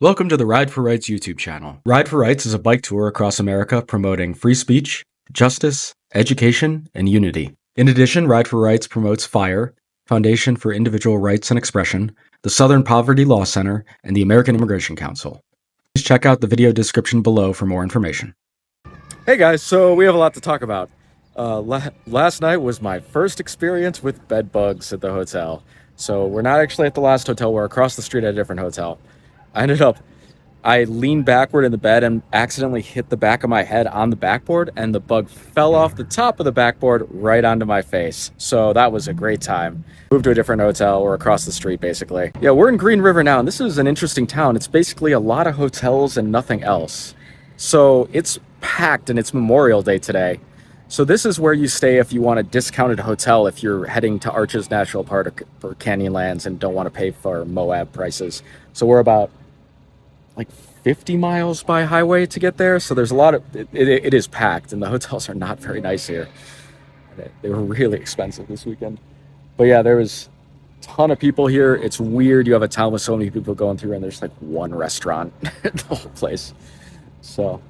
Welcome to the Ride for Rights YouTube channel. Ride for Rights is a bike tour across America promoting free speech, justice, education, and unity. In addition, Ride for Rights promotes FIRE, Foundation for Individual Rights and Expression, the Southern Poverty Law Center, and the American Immigration Council. Please check out the video description below for more information. Hey guys, so we have a lot to talk about. Last night was my first experience with bed bugs at the hotel. So we're not actually at the last hotel, we're across the street at a different hotel. I leaned backward in the bed and accidentally hit the back of my head on the backboard, and the bug fell off the top of the backboard right onto my face. So that was a great time. Moved to a different hotel. We're across the street basically. Yeah, we're in Green River now, and this is an interesting town. It's basically a lot of hotels and nothing else. So it's packed, and it's Memorial Day today. So this is where you stay if you want a discounted hotel if you're heading to Arches National Park or Canyonlands and don't want to pay for Moab prices. So we're about like 50 miles by highway to get there. So there's a lot of, it is packed, and the hotels are not very nice here. They were really expensive this weekend. But yeah, there was a ton of people here. It's weird. You have a town with so many people going through, and there's like one restaurant in the whole place. So,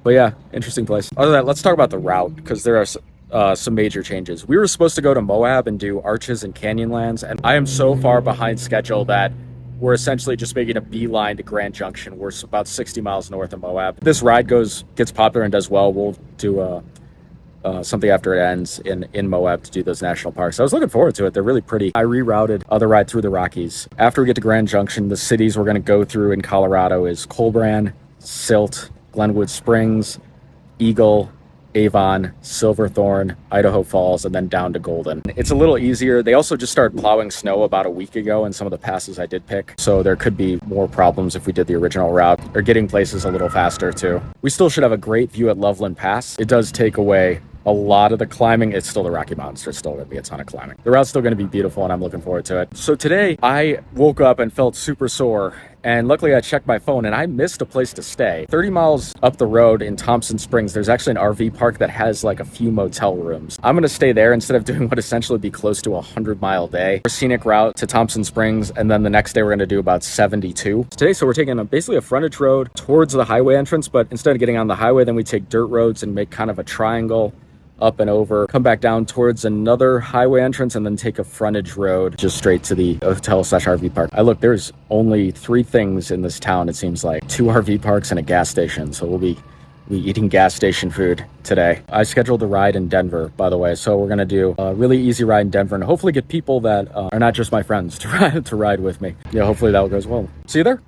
but yeah, interesting place. Other than that, let's talk about the route, because there are some major changes. We were supposed to go to Moab and do Arches and Canyonlands, and I am so far behind schedule that we're essentially just making a beeline to Grand Junction. We're about 60 miles north of Moab. If this ride gets popular and does well, we'll do something after it ends in Moab to do those national parks. I was looking forward to it. They're really pretty. I rerouted the ride through the Rockies. After we get to Grand Junction, the cities we're going to go through in Colorado is Colbrand, Silt, Glenwood Springs, Eagle, Avon, Silverthorne, Idaho Falls, and then down to Golden. It's a little easier. They also just started plowing snow about a week ago in some of the passes I did pick, so there could be more problems if we did the original route, or getting places a little faster too. We still should have a great view at Loveland Pass. It does take away a lot of the climbing. It's still the Rocky Mountains. There's still going to be a ton of climbing. The route's still going to be beautiful, and I'm looking forward to it. So today I woke up and felt super sore, and luckily I checked my phone and I missed a place to stay. 30 miles up the road in Thompson Springs, there's actually an RV park that has like a few motel rooms. I'm going to stay there instead of doing what essentially would be close to a 100-mile day. A scenic route to Thompson Springs, and then the next day we're going to do about 72 today. So we're taking basically a frontage road towards the highway entrance, but instead of getting on the highway, then we take dirt roads and make kind of a triangle up and over, come back down towards another highway entrance, and then take a frontage road just straight to the hotel/RV park. There's only 3 things in this town, it seems like. 2 RV parks and a gas station, so we'll be eating gas station food today. I scheduled a ride in Denver, by the way, so we're gonna do a really easy ride in Denver and hopefully get people that are not just my friends to ride with me. Yeah, hopefully that goes well. See you there.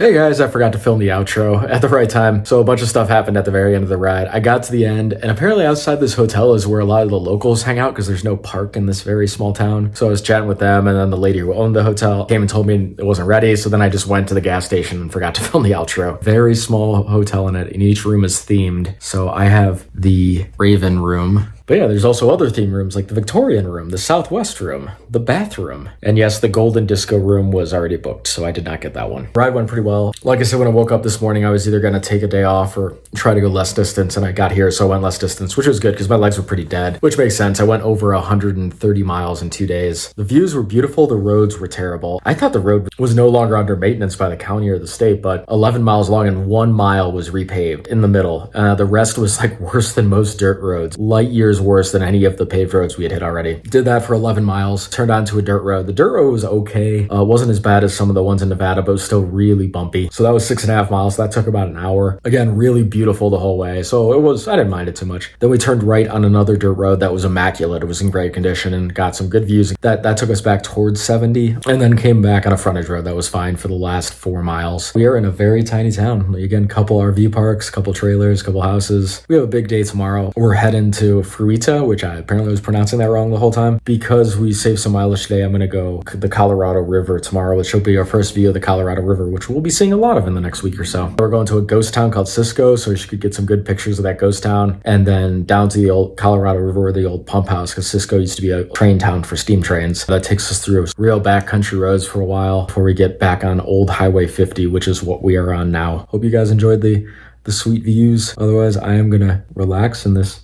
Hey guys, I forgot to film the outro at the right time. So a bunch of stuff happened at the very end of the ride. I got to the end, and apparently outside this hotel is where a lot of the locals hang out because there's no park in this very small town. So I was chatting with them, and then the lady who owned the hotel came and told me it wasn't ready. So then I just went to the gas station and forgot to film the outro. Very small hotel in it, and each room is themed. So I have the Raven room. But yeah, there's also other theme rooms like the Victorian room, the Southwest room, the bathroom. And yes, the Golden Disco room was already booked, so I did not get that one. Ride went pretty well. Like I said, when I woke up this morning, I was either going to take a day off or try to go less distance, and I got here, so I went less distance, which was good because my legs were pretty dead, which makes sense. I went over 130 miles in 2 days. The views were beautiful. The roads were terrible. I thought the road was no longer under maintenance by the county or the state, but 11 miles long and 1 mile was repaved in the middle. The rest was like worse than most dirt roads. Light years worse than any of the paved roads we had hit already. Did that for 11 miles, turned onto a dirt road. The dirt road was okay. Wasn't as bad as some of the ones in Nevada, but was still really bumpy. So that was 6.5 miles. That took about an hour. Again, really beautiful the whole way. So I didn't mind it too much. Then we turned right on another dirt road that was immaculate. It was in great condition and got some good views. That took us back towards 70 and then came back on a frontage road that was fine for the last 4 miles. We are in a very tiny town. Again, couple RV parks, couple trailers, couple houses. We have a big day tomorrow. We're heading to Fruita, which I apparently was pronouncing that wrong the whole time. Because we saved some mileage today, I'm going to go the Colorado River tomorrow, which will be our first view of the Colorado River, which we'll be seeing a lot of in the next week or so. We're going to a ghost town called Cisco, so we should get some good pictures of that ghost town. And then down to the old Colorado River, the old pump house, because Cisco used to be a train town for steam trains. That takes us through real backcountry roads for a while before we get back on old Highway 50, which is what we are on now. Hope you guys enjoyed the sweet views. Otherwise, I am going to relax in this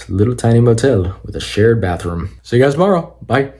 little tiny motel with a shared bathroom. See you guys tomorrow. Bye.